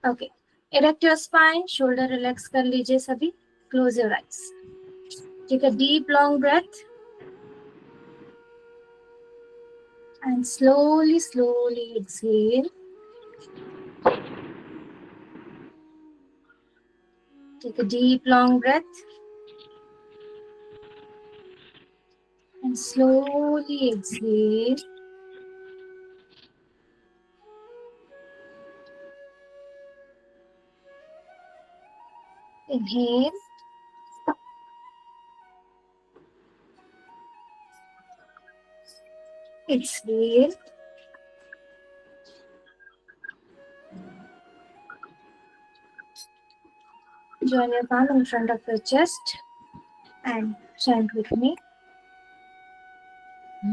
Okay, erect your spine, shoulder relax कर लीजिए सभी, close your eyes, take a deep long breath and slowly exhale. Take a deep long breath and slowly exhale. Inhale. Exhale. Join your palm in front of your chest and chant with me.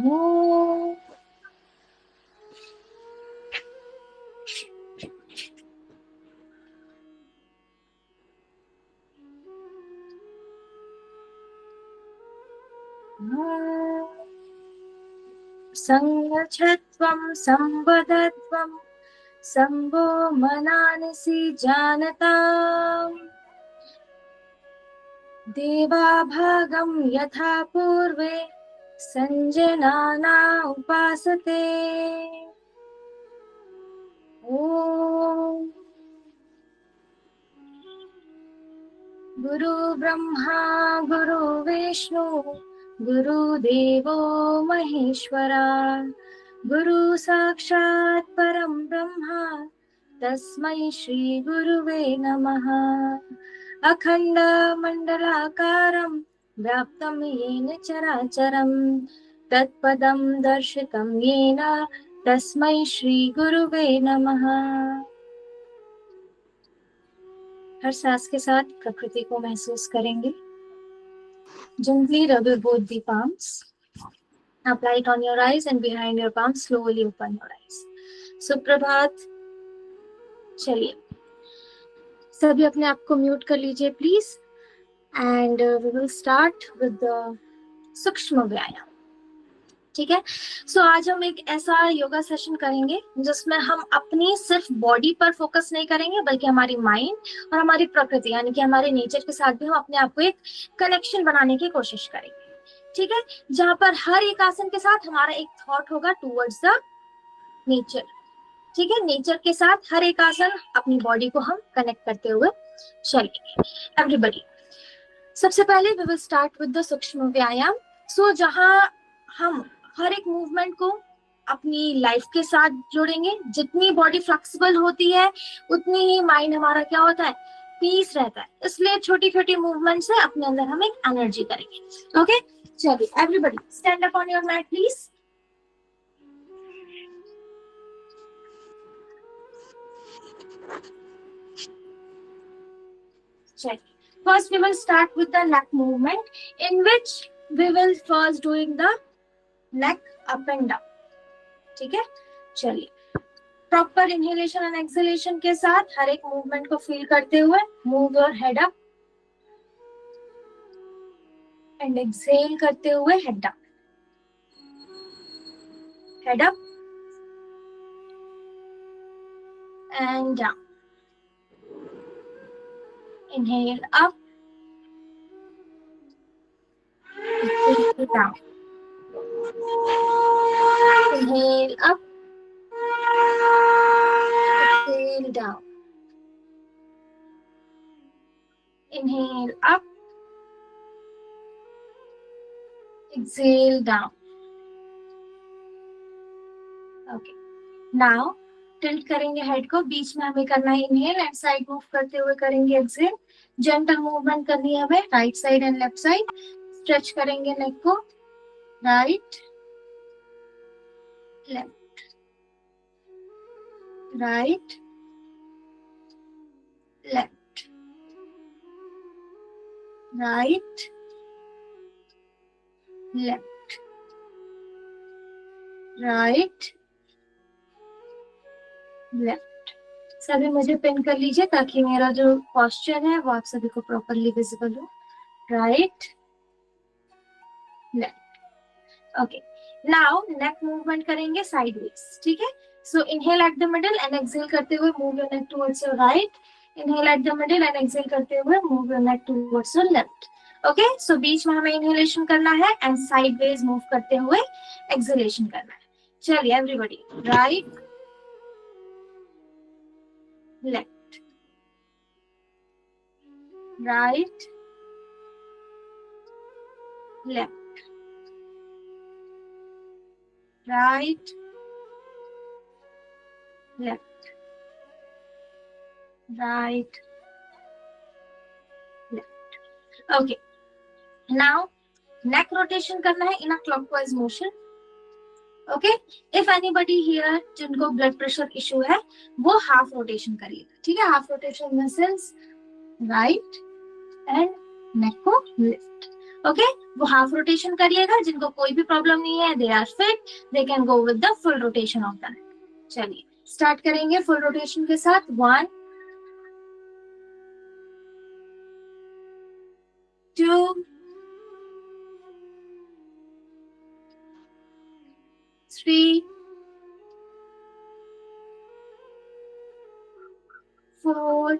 Om. संगच्छत्वं संवदत्वं संभो मनानसि जानताम् देवाभागं यथा पूर्वे संजनाना उपासते। ओम गुरु ब्रह्मा गुरु विष्णु गुरुदेवो महेश्वरा गुरु साक्षात् परं ब्रह्मा तस्मै श्री गुरुवे नमः। अखंड मंडलाकारं व्याप्तं येन चराचरं तत्पदं दर्शितं येन तस्मै श्री गुरुवे नमः। हर सांस के साथ प्रकृति को महसूस करेंगे। Gently rub both the palms. Apply it on your eyes and behind your palms. Slowly open your eyes. सुप्रभात। चलिए सभी अपने आप को म्यूट कर लीजिए please, and we will start with the सूक्ष्म व्यायाम। ठीक है, सो आज हम एक ऐसा योगा सेशन करेंगे जिसमें हम अपनी सिर्फ बॉडी पर फोकस नहीं करेंगे बल्कि हमारी माइंड और हमारी प्रकृति यानी कि हमारे नेचर के साथ भी हम अपने आप को एक कनेक्शन बनाने की कोशिश करेंगे। ठीक है, जहां पर हर एक आसन के साथ हमारा एक थॉट होगा टूवर्ड्स द नेचर। ठीक है, नेचर के साथ हर एक आसन अपनी बॉडी को हम कनेक्ट करते हुए चलेंगे। एवरीबॉडी, सबसे पहले we will start with the सूक्ष्म व्यायाम। सो जहां हम हर एक मूवमेंट को अपनी लाइफ के साथ जोड़ेंगे। जितनी बॉडी फ्लेक्सिबल होती है उतनी ही माइंड हमारा क्या होता है, पीस रहता है। इसलिए छोटी छोटी मूवमेंट से अपने अंदर हम एक एनर्जी करेंगे। ओके, चलिए everybody stand up on your mat please. First we will start with the neck movement, in which we will first doing the neck up and down. ठीक है, चलिए प्रॉपर इनहेलेशन एंड एक्सहेलेशन के साथ हर एक movement को feel करते हुए move your head up and exhale करते हुए head down, head up and down. Inhale up, exhale down. Inhale up, exhale down. Inhale up, exhale down. Okay. Now tilt करेंगे head को, बीच में हमें करना है इनहेल एंड साइड मूव करते हुए करेंगे एक्सहेल। जेंटल मूवमेंट करनी है हमें right side and left side. Stretch करेंगे नेक को, right left right left right left right left. सभी मुझे पिन कर लीजिए ताकि मेरा जो पोस्चर है वो आप सभी को प्रॉपरली विजिबल हो। Right left. Okay, now neck movement करेंगे साइडवेज। ठीक है, So inhale at the middle and exhale करते हुए move your neck towards your right. Inhale at the middle and exhale करते हुए move your neck towards your left. Okay, so बीच में हमें inhalation करना है and sideways move करते हुए exhalation करना है. चलिए everybody, right, left, right, left, right, left, right, left. Okay, now neck rotation करना है in a clockwise motion. Okay, if anybody here जिनको blood pressure issue है वो half rotation करिएगा. ठीक है, half rotation in the sense right and neck को lift. Okay, वो half rotation करिएगा. जिनको कोई भी problem नहीं है, they are fit, they can go with the full rotation of the neck. चलिए start करेंगे full rotation के साथ. 1, 2, 3, 4,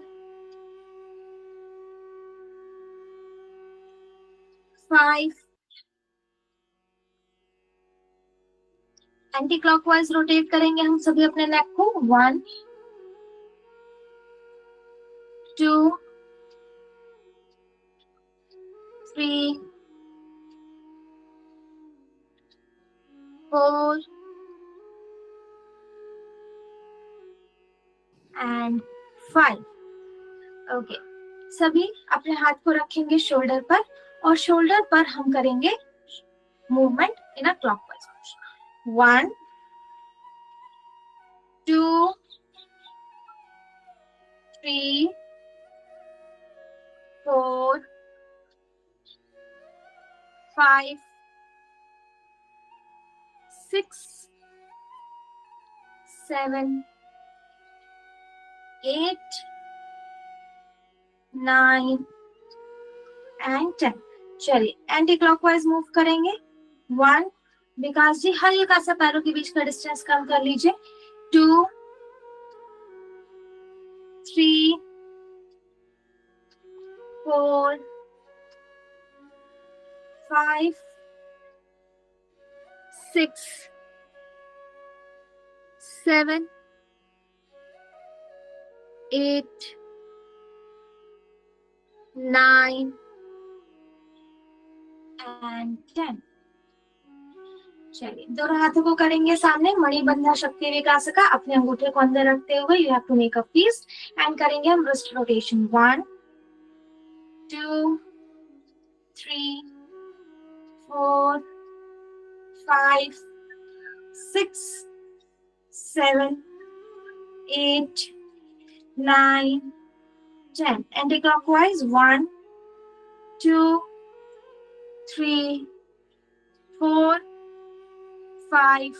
5. एंटी क्लॉकवाइज रोटेट करेंगे हम सभी अपने नेक को. 1, 2, 3, 4 and 5. ओके, सभी अपने हाथ को रखेंगे शोल्डर पर और शोल्डर पर हम करेंगे movement in a clockwise motion. 1, 2, 3, 4, 5, 6, 7, 8, 9 and 10. चलिए एंटी क्लॉकवाइज मूव करेंगे. 1, विकास जी हल्का सा पैरों के बीच का डिस्टेंस कम कर लीजिए. 2, 3, 4, 5, 6, 7, 8, 9 and 10. चलिए दोनों हाथों को करेंगे सामने. मणिबंधा शक्ति विकास का अपने अंगूठे को अंदर रखते हुए you have to make a fist and करेंगे हम wrist rotation. 1, 2, 3, 4, 5, 6, 7, 8, 9, 10. Anti clockwise. 1, 2, 3, 4, 5,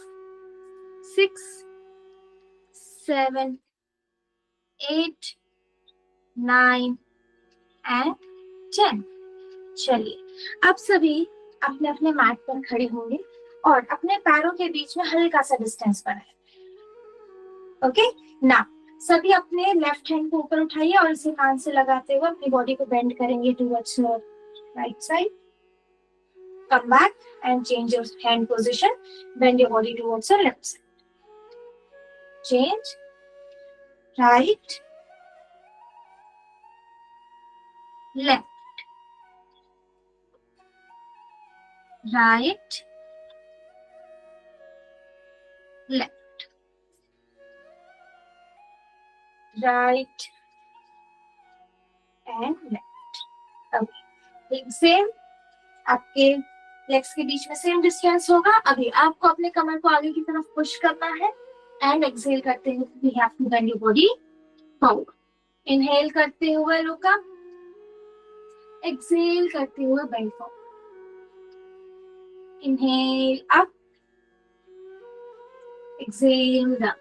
6, 7, 8, 9 and 10. चलिए अब सभी अपने अपने मैट पर खड़े होंगे और अपने पैरों के बीच में हल्का सा डिस्टेंस बनाए. ओके, ना सभी अपने लेफ्ट हैंड को ऊपर उठाइए और इसे कान से लगाते हुए अपनी बॉडी को बेंड करेंगे towards your right side. Come back and change your hand position. Bend your body towards your left side. Change. Right. Left. Right. Left. Right. And left. Okay. Same. आपके लेग्स के बीच में same distance होगा. अभी आपको अपने कमर को आगे की तरफ पुश करना है एंड एक्सहेल करते हुए we have to bend your body forward. Inhale करते हुए रुका, एक्सहेल करते हुए bend forward. Inhale up, exhale down.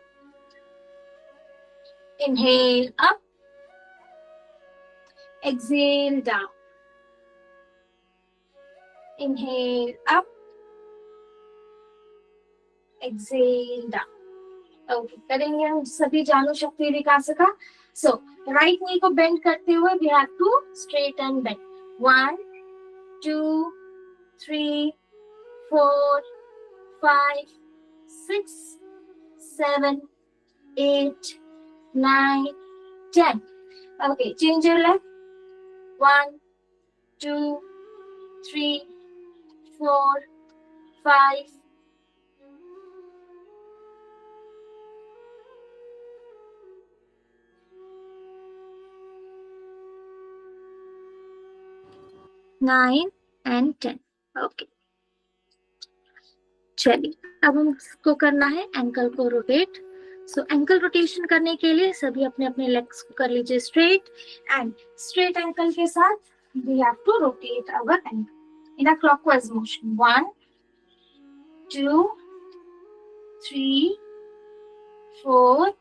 Inhale up, exhale down. Inhale up, exhale down. Okay, करेंगे हम सभी जानु शक्ति विकास का। सो राइट नी को बेंड करते हुए we have to straighten bend. 1 2 3 4 5 6 7 8 9 10. Okay, change your leg. 1 2 3 4 5 9 and 10. Okay, चलिए अब हमको करना है एंकल को रोटेट। सो एंकल रोटेशन करने के लिए सभी अपने अपने लेग्स को कर लीजिए स्ट्रेट, एंड स्ट्रेट एंकल के साथ we have to rotate our ankle in a clockwise motion. 1 2 3 4,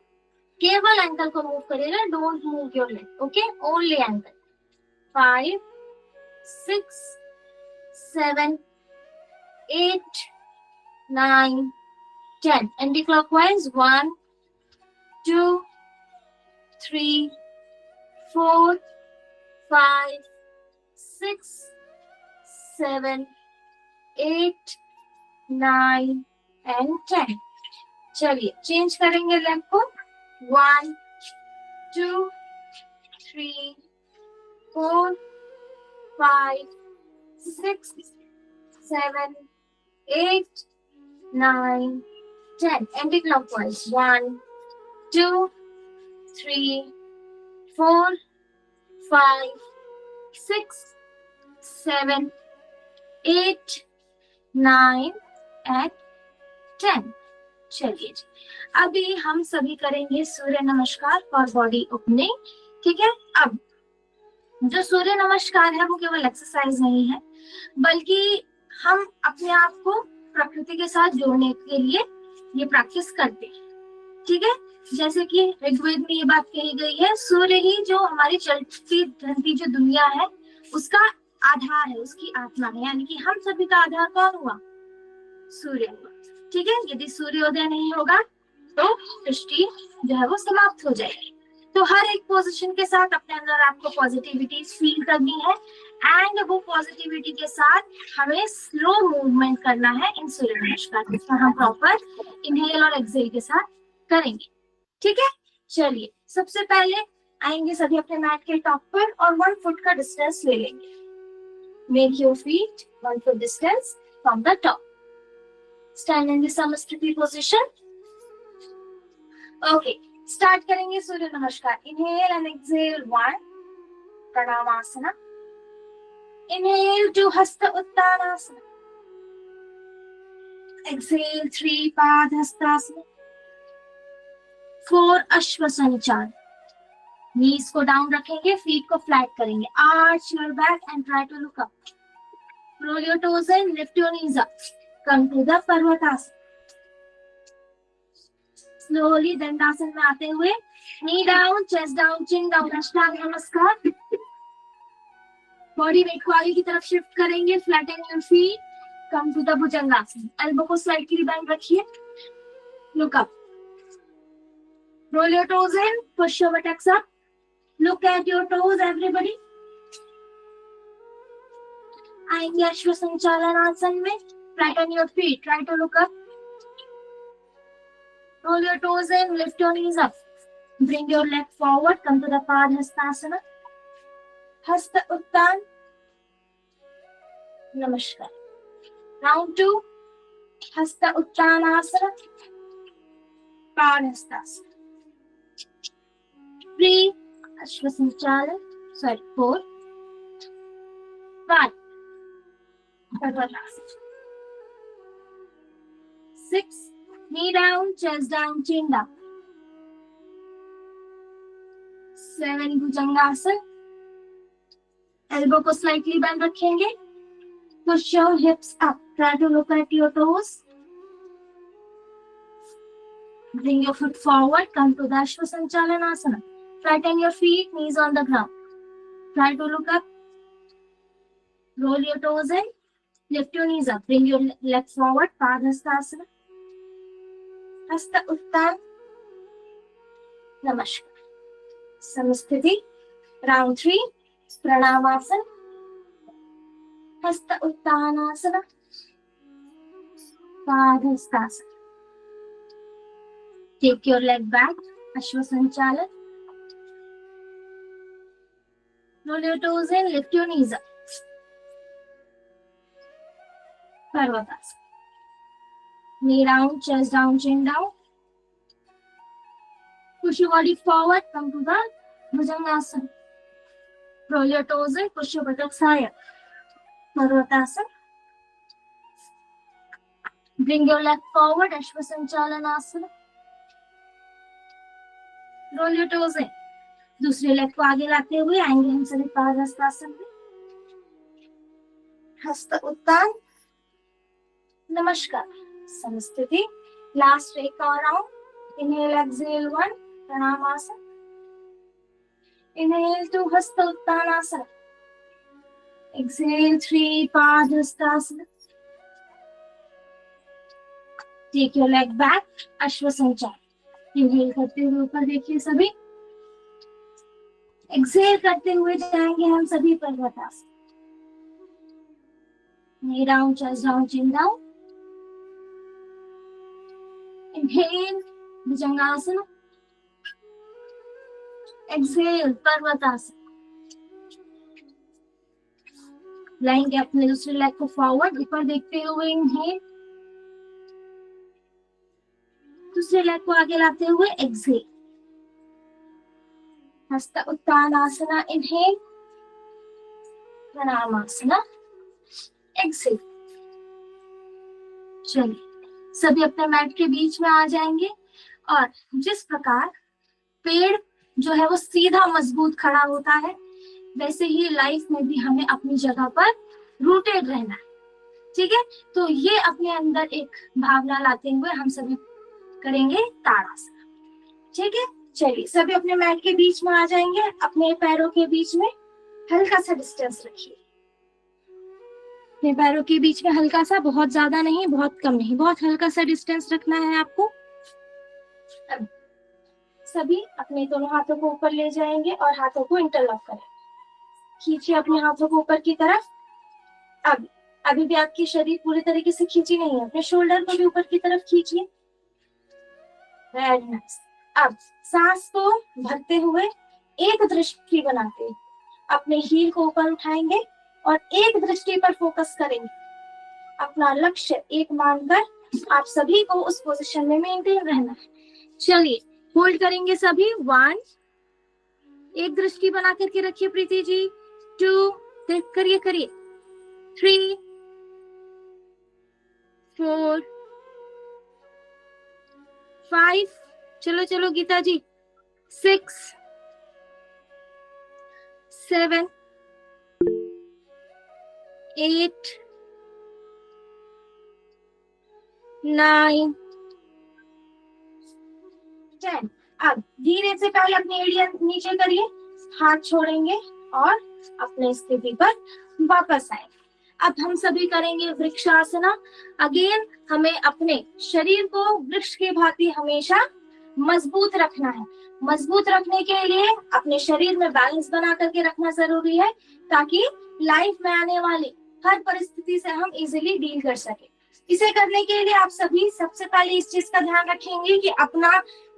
केवल एंकल को मूव करिएगा, don't move your leg, okay, only ankle. 5 6 7 8 9 10, anti-clockwise। 1 2 3 4 5 6 7 8 9 and 10। चलिए चेंज करेंगे लेग को। 1 2 3 4 5 6 7 8 9 10, anti-clockwise। 1 2 3 4 5 6 7 8 9 and 10। चलिए जी, अभी हम सभी करेंगे सूर्य नमस्कार और बॉडी ओपनिंग, ठीक है। अब जो सूर्य नमस्कार है वो केवल एक्सरसाइज नहीं है, बल्कि हम अपने आप को प्रकृति के साथ जोड़ने के लिए ये प्रैक्टिस करते हैं, ठीक है। जैसे कि ऋग्वेद में ये बात कही गई है, सूर्य ही जो हमारी चलती ढलती जो दुनिया है उसका आधार है, उसकी आत्मा है, यानी कि हम सभी का आधार कौन हुआ? सूर्य हुआ, ठीक है। यदि सूर्योदय नहीं होगा तो सृष्टि जो है वो समाप्त हो जाएगी। तो हर एक पोजीशन के साथ अपने अंदर आपको पॉजिटिविटी फील करनी है, एंड वो पॉजिटिविटी के साथ हमें स्लो मूवमेंट करना है इन सूर्य नमस्कार, जिसमें हम प्रॉपर इनहेल और एक्सहेल के साथ करेंगे, ठीक है। चलिए सबसे पहले आएंगे सभी अपने मैट के टॉप पर और 1 फुट का डिस्टेंस ले लेंगे। Make your feet 1 foot distance from the top. Stand in the Samasthiti position. Okay, start करेंगे Surya Namaskar. Inhale and exhale 1 Pranavasana, inhale 2 Hasta उत्तानासना, exhale 3 पाद हस्तासना, 4 अश्व संचालन। नीज को डाउन रखेंगे, फीट को फ्लैट करेंगे, arch your back and try to look up, roll your toes and lift your knees up, come to the Parvatasana. Slowly Dandasana में आते हुए knee down, chest down, chin down, Ashtanga Namaskar. Body weight को आगे की तरफ शिफ्ट करेंगे, flatten your feet, come to the Bhujangasana. Elbow को slightly bend रखिए, look up, roll your toes in, push your buttocks up, look at your toes everybody। आएंगे अश्व संचालन आसन में, flatten your feet, try to look up, roll your toes in, lift your knees up, bring your leg forward, come to the padhastasana, हस्त उत्तान नमस्कार। Round 2 हस्त Uttanasana, padhastasana। 3 अश्व संचालन, 4 5 पर्वतासन, 6 knee down, chest down, chin down, 7 भुजंगासन। Elbow को slightly bend रखेंगे, push your hips up, try to look at your toes, bring your foot forward, come to the Ashwa Sanchalanasana, flatten your feet, knees on the ground, try to look up, roll your toes in, lift your knees up, bring your leg forward, Padhastasana, Hasta Uttan नमस्कार. समस्थिति. Round 3. Pranamasana. हस्त Uttanasana. Padahastasana. Take your leg back. Ashwasanchalan. Roll your toes in. Lift your knees up. Parvatasana. Knee down, chest down, chin down. Push your body forward. Come to the Bhujangasana. Roll your toes in. Push your buttocks higher. Parvatasana. Bring your leg forward. Ashwasanchalanasana. Roll your toes in. दूसरे leg को आगे लाते हुए आएंगे हम सभी पादहस्तासन में. हस्त उत्तान. नमस्कार. समस्थिति. लास्ट एक और round. Inhale, exhale 1. Pranamasana. Inhale 2. Hasta Uttanasana. Exhale 3. Padhastasana. Take your leg back. Ashwasanchalan. Inhale करते हुए ऊपर देखिए सभी. Exhale करते हुए जाएंगे हम सभी पर्वतासन. Knee down, chest down, chin down. Inhale, Bhujangasana. Exhale, Parvatasana. लाएंगे अपने दूसरे लेग को फॉरवर्ड. ऊपर देखते हुए इनहेल. दूसरे लेग को आगे लाते हुए एक्सहेल. हस्त उत्तानासना. इनहेल. प्रणामासना. एक्सहेल. चलिए सभी अपने मैट के बीच में आ जाएंगे. और जिस प्रकार पेड़ जो है वो सीधा मजबूत खड़ा होता है, वैसे ही लाइफ में भी हमें अपनी जगह पर रूटेड रहना है. ठीक है, तो ये अपने अंदर एक भावना लाते हुए हम सभी करेंगे ताड़ासन. ठीक है, चलिए सभी अपने मैट के बीच में आ जाएंगे. अपने पैरों के बीच में हल्का सा डिस्टेंस रखिए. अपने पैरों के बीच में हल्का सा, बहुत ज्यादा नहीं, बहुत कम नहीं, बहुत हल्का सा डिस्टेंस रखना है आपको. अब सभी अपने दोनों हाथों को ऊपर ले जाएंगे और हाथों को इंटरलॉक करें. खींचिए अपने हाथों को ऊपर की तरफ. अब अभी भी आपकी शरीर पूरी तरीके से खींची नहीं है. अपने शोल्डर को भी ऊपर की तरफ खींचिए. Very nice. अब सांस को भरते हुए एक दृष्टि बनाते हुए अपने हील को ऊपर उठाएंगे और एक दृष्टि पर फोकस करेंगे. अपना लक्ष्य एक मानकर आप सभी को उस पोजीशन में मेंटेन रहना है. चलिए होल्ड करेंगे सभी. 1. एक दृष्टि बना करके रखिए प्रीति जी. 2. करिए करिए. 3. 4. 5. चलो चलो गीता जी. 6. 7. 8. 9. 10. अब धीरे से पहले अपनी एड़ियां नीचे करिए. हाथ छोड़ेंगे और अपने स्थिति पर वापस आएंगे. अब हम सभी करेंगे वृक्षासना. अगेन हमें अपने शरीर को वृक्ष के भांति हमेशा मजबूत रखना है. मजबूत रखने के लिए अपने शरीर में बैलेंस बना करके रखना जरूरी है, ताकि लाइफ में आने वाली हर परिस्थिति से हम इजीली डील कर सके. इसे करने के लिए आप सभी सबसे पहले इस चीज का ध्यान रखेंगे कि अपना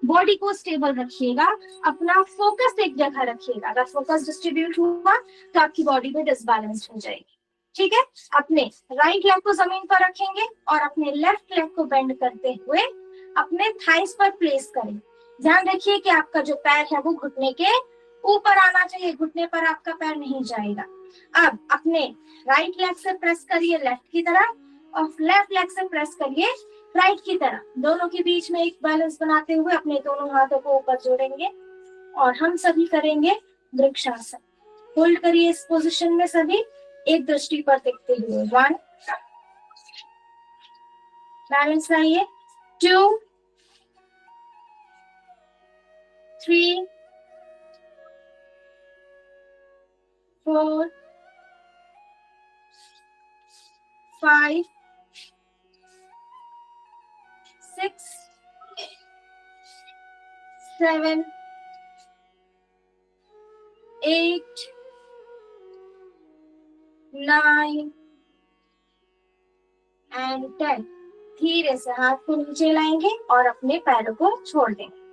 बॉडी को स्टेबल रखिएगा. अपना फोकस एक जगह रखिएगा. अगर फोकस डिस्ट्रीब्यूट हुआ तो आपकी बॉडी में डिसबैलेंस हो जाएगी. ठीक है, अपने राइट लेग को जमीन पर रखेंगे और अपने लेफ्ट लेग को बेंड करते हुए अपने थाइस पर प्लेस करें. ध्यान रखिए कि आपका जो पैर है वो घुटने के ऊपर आना चाहिए. घुटने पर आपका पैर नहीं जाएगा. अब अपने राइट लेग से प्रेस करिए लेफ्ट की तरफ और लेफ्ट लेग से प्रेस करिए राइट की तरफ. दोनों के बीच में एक बैलेंस बनाते हुए अपने दोनों हाथों को ऊपर जोड़ेंगे और हम सभी करेंगे वृक्षासन. होल्ड करिए इस पोजीशन में सभी एक दृष्टि पर देखते हुए. 1. बैलेंस लाइए. 2. 3. 4. 5. 6. 7. 8, 9 and 10। धीरे से हाथ को नीचे लाएंगे और अपने पैरों को छोड़ देंगे।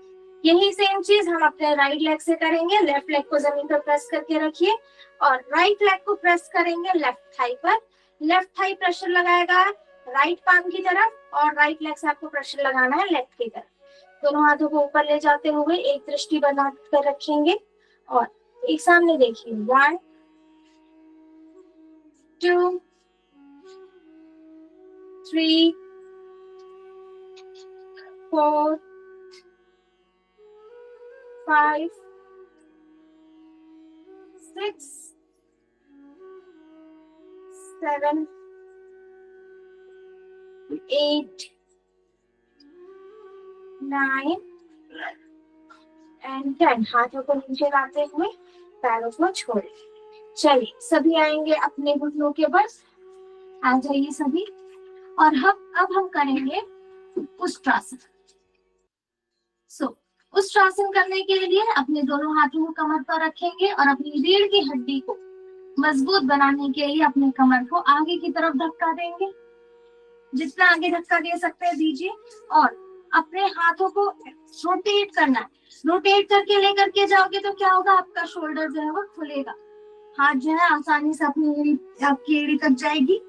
यही सेम चीज हम अपने राइट लेग से करेंगे। लेफ्ट लेग को जमीन पर प्रेस करके रखिए और राइट लेग को प्रेस करेंगे लेफ्ट थाई पर। लेफ्ट थाई प्रेशर लगाएगा राइट पाम की तरफ और राइट लेग से आपको प्रेशर लगाना है लेफ्ट की तरफ। दोनों हाथों को ऊपर ले जाते हुए एक दृष्टि बनाकर रखेंगे और एक सामने देखिए। 1, 2, 3, 4, 5, 6, 7, 8, 9 and 10। हाथों को नीचे लाते हुए पैरों को छोड़े। चलिए सभी आएंगे अपने घुटनों के बस। आ जाइए सभी। और अब हम करेंगे उष्ट्रासन। उष्ट्रासन करने के लिए अपने दोनों हाथों को कमर पर रखेंगे और अपनी रीढ़ की हड्डी को मजबूत बनाने के लिए अपने कमर को आगे की तरफ धक्का देंगे। जितना आगे धक्का दे सकते हैं दीजिए और अपने हाथों को रोटेट करना है। रोटेट करके लेकर के जाओगे तो क्या होगा, आपका शोल्डर जो है वो खुलेगा। हाथ जो है आसानी से आपकी एड़ी तक जाएगी।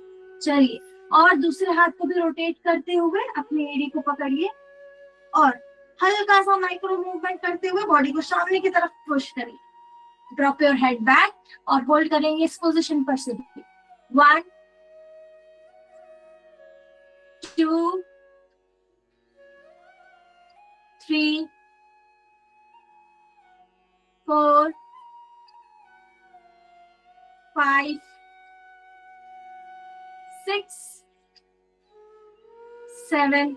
चलिए और दूसरे हाथ को भी रोटेट करते हुए अपनी एड़ी को पकड़िए और हल्का सा माइक्रो मूवमेंट करते हुए बॉडी को सामने की तरफ पुश करिए। ड्रॉप योर हेड बैक और होल्ड करेंगे इस पोजीशन पर से। 1, 2, 3, 4, 5, 6, 7,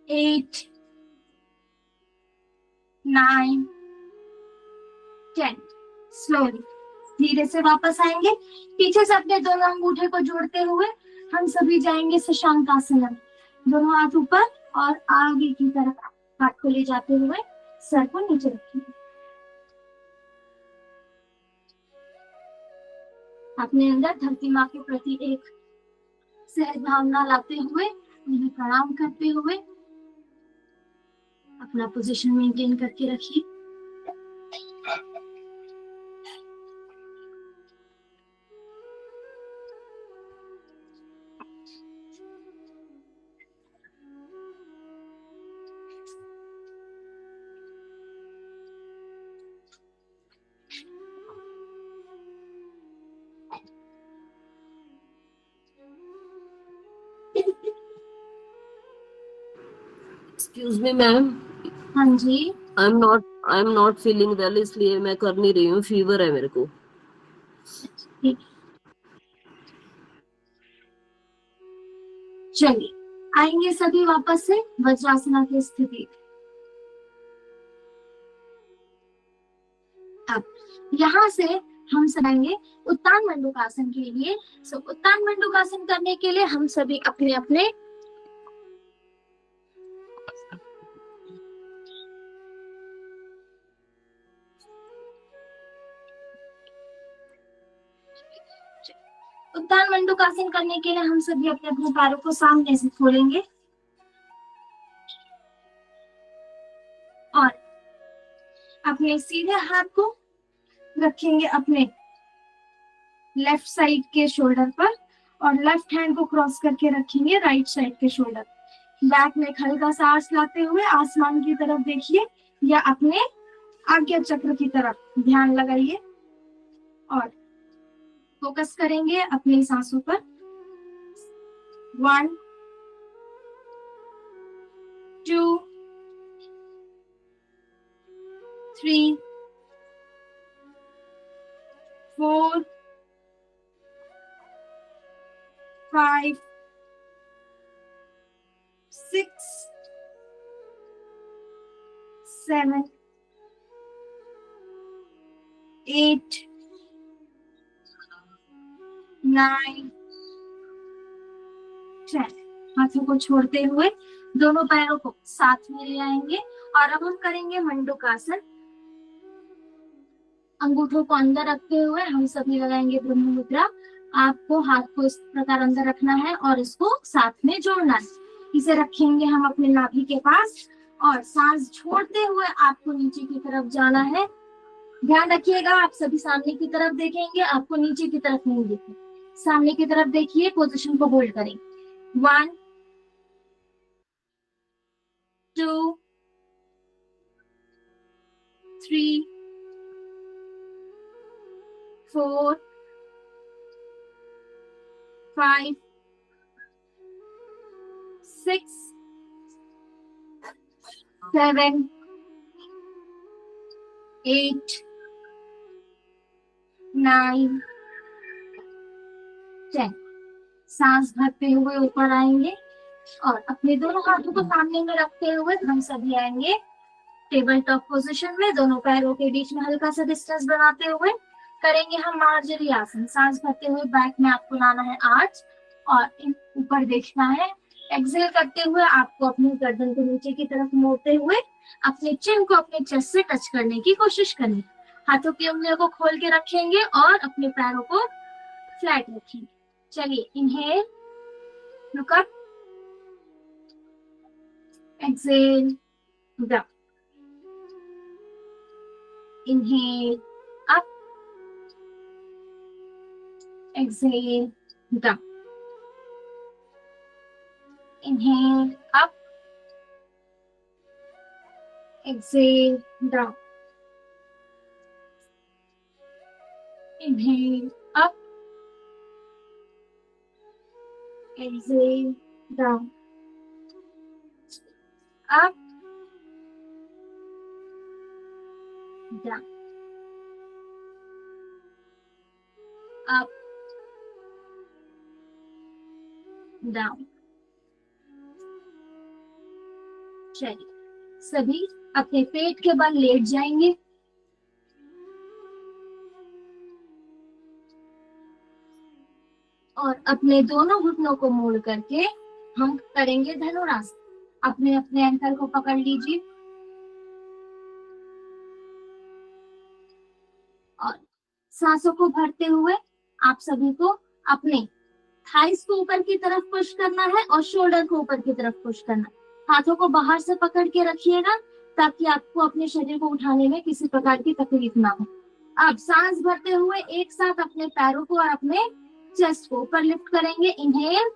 8, 9, 10। स्लोली धीरे से वापस आएंगे। पीछे से अपने दोनों अंगूठे को जोड़ते हुए हम सभी जाएंगे शशांकासन में। दोनों हाथ ऊपर और आगे की तरफ हाथ को ले जाते हुए सर को नीचे रखेंगे। अपने अंदर धरती माँ के प्रति एक सहज भावना लाते हुए उन्हें प्रणाम करते हुए अपना पोजीशन मेंटेन करके रखिए। Excuse me ma'am. हाँ जी। I am not feeling well, इसलिए मैं कर नहीं रही हूँ। फीवर है मेरे को। चलिए आएंगे सभी वापस से वज्रासना की स्थिति। अब यहाँ से हम सराएंगे उत्तान मंडूकासन के लिए। उत्तान मंडूकासन करने के लिए हम सभी अपने अपने उत्तान मंडूकासन करने के लिए हम सभी अपने अपने पैरों को सामने से खोलेंगे और अपने सीधे हाथ को रखेंगे अपने लेफ्ट साइड के शोल्डर पर और लेफ्ट हैंड को क्रॉस करके रखेंगे राइट साइड के शोल्डर। बैक में हल्का सा सांस लाते हुए आसमान की तरफ देखिए या अपने आज्ञा चक्र की तरफ ध्यान लगाइए और फोकस करेंगे अपनी सांसों पर। 1, 2, 3, 4, 5, 6, 7, 8, 9, 10। हाथों को छोड़ते हुए दोनों पैरों को साथ में ले आएंगे और अब हम करेंगे मंडूकासन। अंगूठों को अंदर रखते हुए हम सभी लगाएंगे ब्रह्म मुद्रा। आपको हाथ को इस प्रकार अंदर रखना है और इसको साथ में जोड़ना है। इसे रखेंगे हम अपने नाभि के पास और सांस छोड़ते हुए आपको नीचे की तरफ जाना है। ध्यान रखिएगा, आप सभी सामने की तरफ देखेंगे, आपको नीचे की तरफ नहीं देखना। सामने की तरफ देखिए, पोजीशन को होल्ड करें। 1 2 3 4 5 6 7 8 9 10। सांस भरते हुए ऊपर आएंगे और अपने दोनों हाथों को सामने में रखते हुए हम सभी आएंगे टेबल टॉप पोजीशन में। दोनों पैरों के बीच में हल्का सा डिस्टेंस बनाते हुए करेंगे हम मार्जरी आसन। सांस भरते हुए बैक में आपको लाना है आर्च और ऊपर देखना है। एक्सेल करते हुए आपको अपनी गर्दन को नीचे की तरफ मोड़ते हुए अपने चिन को अपने चेस्ट से टच करने की कोशिश करनी। हाथों की उंगलियों को खोल के रखेंगे और अपने पैरों को फ्लैट रखेंगे। चलिए, inhale, look up, exhale, down, inhale up, exhale down, inhale up, exhale down, inhale up, exhale down, up, down, up, down। चलिए, सभी अपने पेट के बल लेट जाएंगे और अपने दोनों घुटनों को मोड़ करके हम करेंगे धनुरासन। अपने अपने एंकल को पकड़ लीजिए और सांसों को भरते हुए आप सभी को अपने थाइस को ऊपर की तरफ पुश करना है और शोल्डर को ऊपर की तरफ पुश करना है। हाथों को बाहर से पकड़ के रखिएगा ताकि आपको अपने शरीर को उठाने में किसी प्रकार की तकलीफ ना हो। अब सांस भरते हुए एक साथ अपने पैरों को और अपने चेस्ट को ऊपर लिफ्ट करेंगे। Inhale,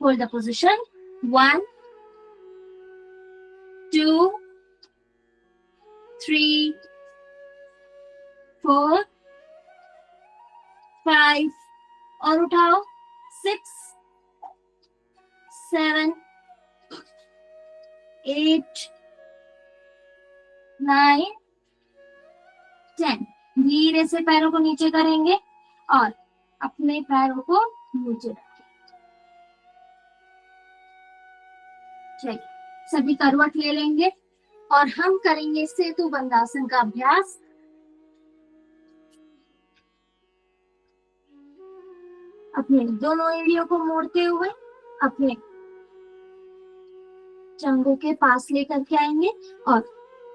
hold the position. 1 2 3 4 5 और उठाओ, 6 7 8 9 10। धीरे से पैरों को नीचे करेंगे और अपने पैरों को नीचे रखें। चलिए, सभी करवट ले लेंगे और हम करेंगे सेतु बंधासन का अभ्यास। अपने दोनों एड़ियों को मोड़ते हुए अपने चंगों के पास लेकर के आएंगे और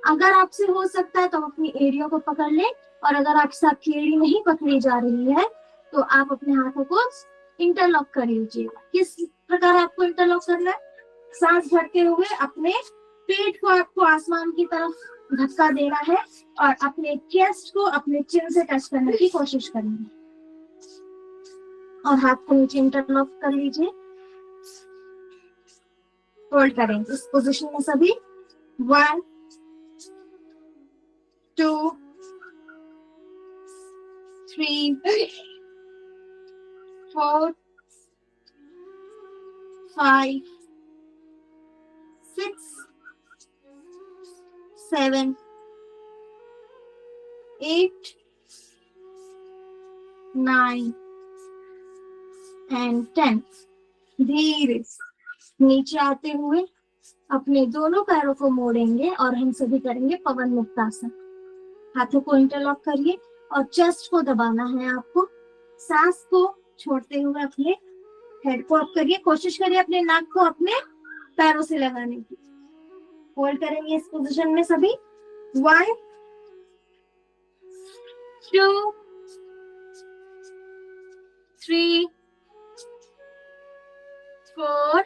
अगर आपसे हो सकता है तो अपनी एड़ियों को पकड़ लें और अगर आपसे आपकी एड़ी नहीं पकड़ी जा रही है तो आप अपने हाथों को इंटरलॉक कर लीजिएगा। किस प्रकार आपको इंटरलॉक करना है? सांस भरते हुए अपने पेट को आपको आसमान की तरफ धक्का देना है और अपने चेस्ट को अपने चिन से टच करने की कोशिश करनी है और हाथ को नीचे इंटरलॉक कर लीजिए। होल्ड करें इस पोजीशन में सभी। 1 2 3 4 5 6 7 8 9 and 10। धीरे से नीचे आते हुए अपने दोनों पैरों को मोड़ेंगे और हम सभी करेंगे पवन मुक्तासन। हाथों को इंटरलॉक करिए और चेस्ट को दबाना है आपको। सांस को छोड़ते हुए अपने हेड को अप करिए। कोशिश करिए अपने नाक को अपने पैरों से लगाने की। होल्ड करेंगे इस पोजीशन में सभी। 1 2, 3, 4,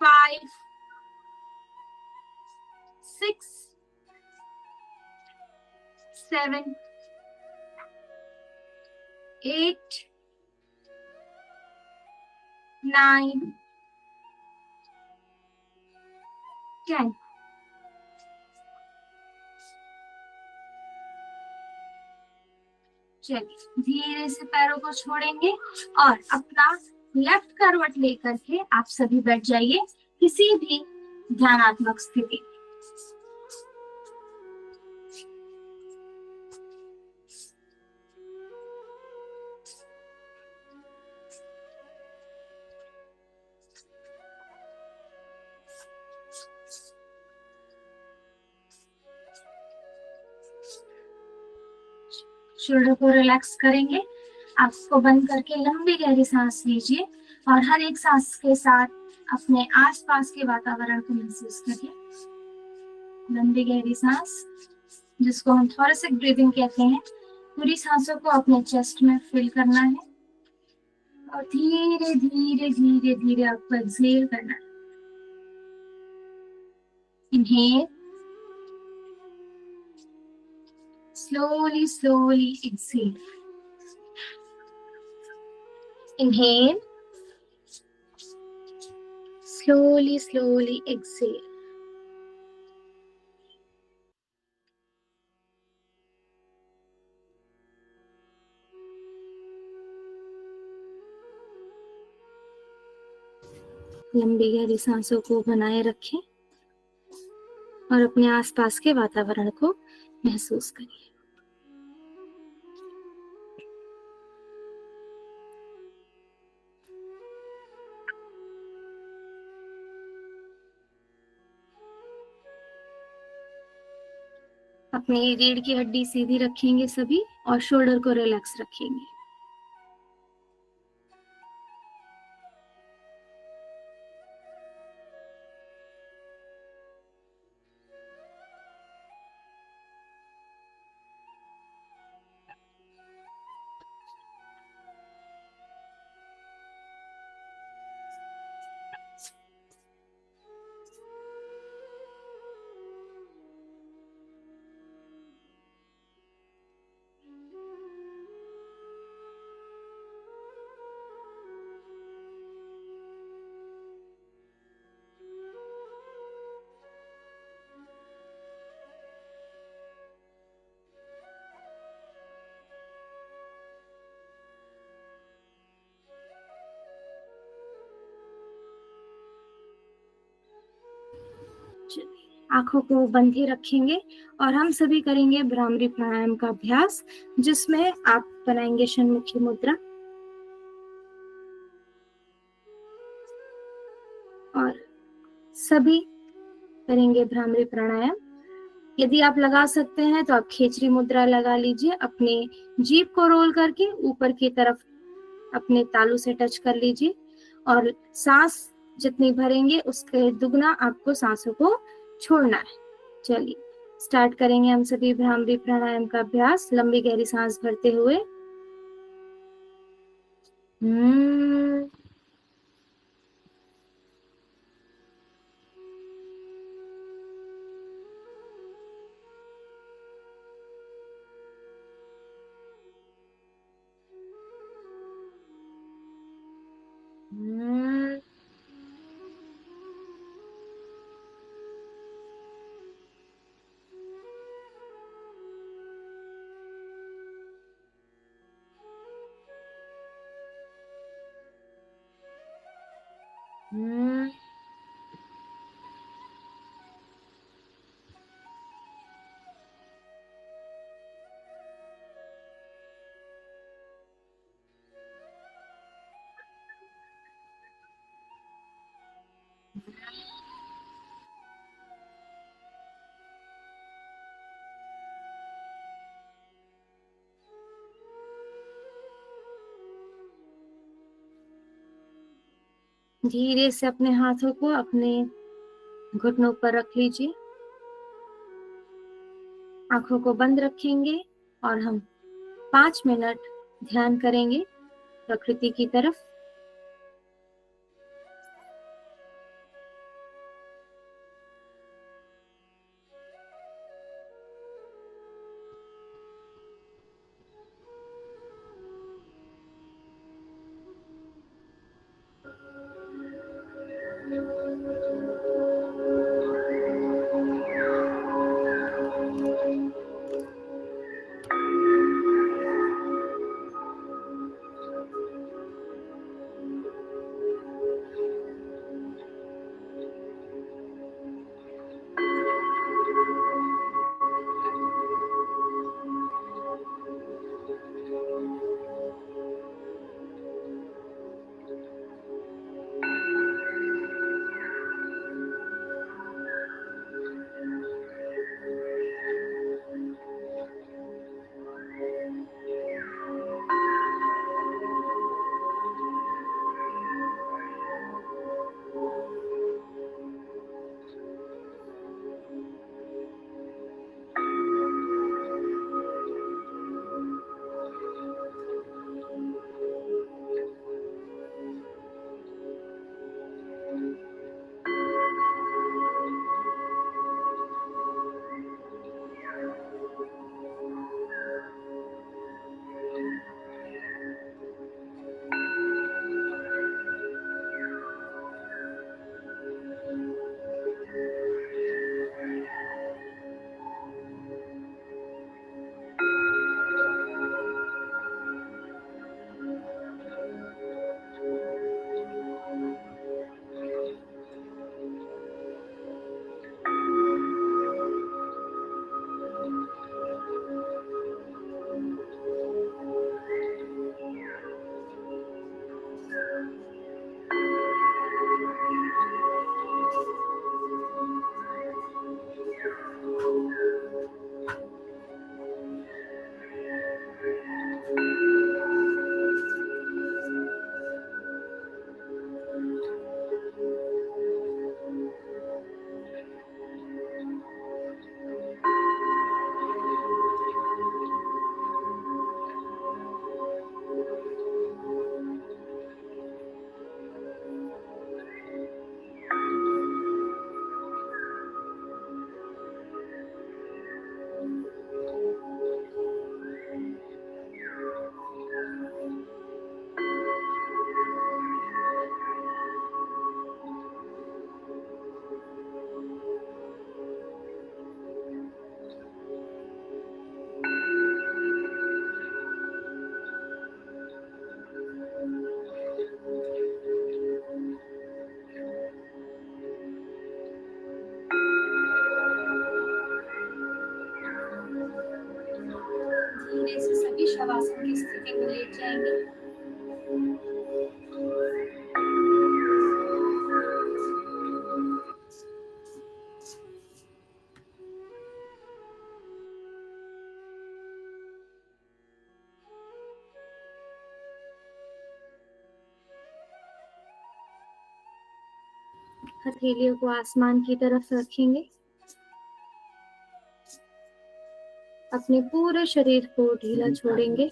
5, 6, 7, 8, 9, 10. चलिए धीरे से पैरों को छोड़ेंगे और अपना लेफ्ट करवट लेकर के आप सभी बैठ जाइए किसी भी ध्यानात्मक स्थिति। शोल्डर को रिलैक्स करेंगे। आंखों को बंद करके लंबी गहरी सांस लीजिए और हर एक सांस के साथ अपने आसपास के वातावरण को महसूस करिए। लंबी गहरी सांस, जिसको हम थोरेसिक ब्रीदिंग कहते हैं, पूरी सांसों को अपने चेस्ट में फिल करना है और धीरे धीरे धीरे धीरे आपको एक्सहेल करना है। Inhale, slowly slowly exhale. Inhale, slowly slowly exhale. लंबी गहरी सांसों को बनाए रखें और अपने आसपास के वातावरण को महसूस करिए। अपनी रीढ़ की हड्डी सीधी रखेंगे सभी और शोल्डर को रिलैक्स रखेंगे। आंखों को बंद ही रखेंगे और हम सभी करेंगे भ्रामरी प्राणायाम का अभ्यास, जिसमें आप बनाएंगे षण्मुखी मुद्रा और सभी करेंगे भ्रामरी प्राणायाम। यदि आप लगा सकते हैं तो आप खेचरी मुद्रा लगा लीजिए। अपने जीभ को रोल करके ऊपर की तरफ अपने तालू से टच कर लीजिए और सांस जितनी भरेंगे उसके दुगना आपको सांसों को छोड़ना है। चलिए स्टार्ट करेंगे हम सभी भ्रामरी प्राणायाम का अभ्यास। लंबी गहरी सांस भरते हुए धीरे से अपने हाथों को अपने घुटनों पर रख लीजिए आंखों को बंद रखेंगे और हम 5 मिनट ध्यान करेंगे प्रकृति की तरफ। धीरे से सभी शवासन की स्थिति में लेट जाएंगे। हथेलियों को आसमान की तरफ रखेंगे। अपने पूरे शरीर को ढीला छोड़ेंगे।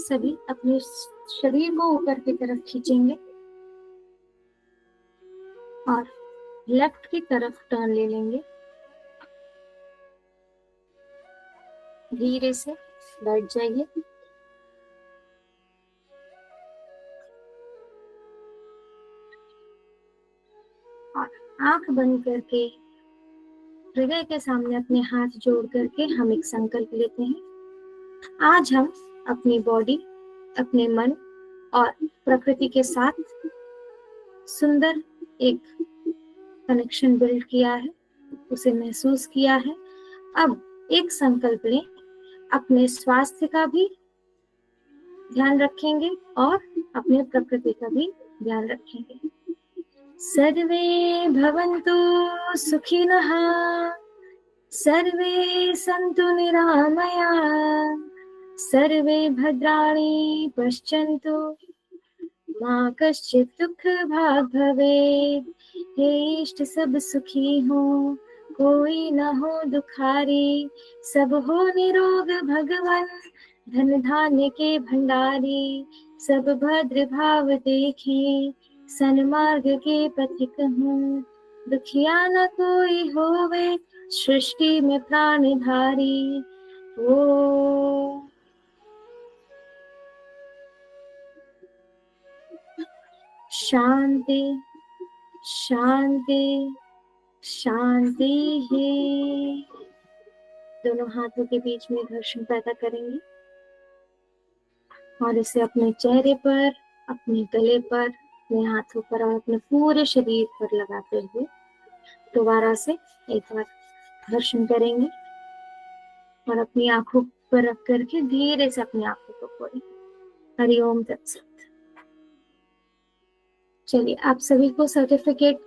सभी अपने शरीर को ऊपर की तरफ खींचेंगे और लेफ्ट की तरफ टर्न ले लेंगे। धीरे से बैठ जाइए। और आंख बंद करके हृदय के सामने अपने हाथ जोड़ करके हम एक संकल्प लेते हैं। आज हम अपनी बॉडी, अपने मन और प्रकृति के साथ सुंदर एक कनेक्शन बिल्ड किया है, उसे महसूस किया है। अब एक संकल्प लें, अपने स्वास्थ्य का भी ध्यान रखेंगे और अपने प्रकृति का भी ध्यान रखेंगे। सर्वे भवन्तु सुखिनः, सर्वे सन्तु निरामयाः, सर्वे भद्राणि पश्यन्तु, माँ कश्चित् दुख भाग भवेत्। हे इष्ट सब सुखी हो, कोई न हो दुखारी, सब हो निरोग भगवन, धन धान्य के भंडारी, सब भद्र भाव देखें, सन्मार्ग के पथिक हूँ, दुखिया न कोई होवे, सृष्टि में प्राणधारी। ओ शांति शांति शांति है। दोनों हाथों के बीच में घर्षण पैदा करेंगे और इसे अपने चेहरे पर, अपने गले पर, अपने हाथों पर और अपने पूरे शरीर पर लगाते हुए दोबारा से एक बार घर्षण करेंगे और अपनी आंखों पर रख करके धीरे से अपनी आंखों को खोलें। हरिओम तत्सत। चलिए, आप सभी को सर्टिफिकेट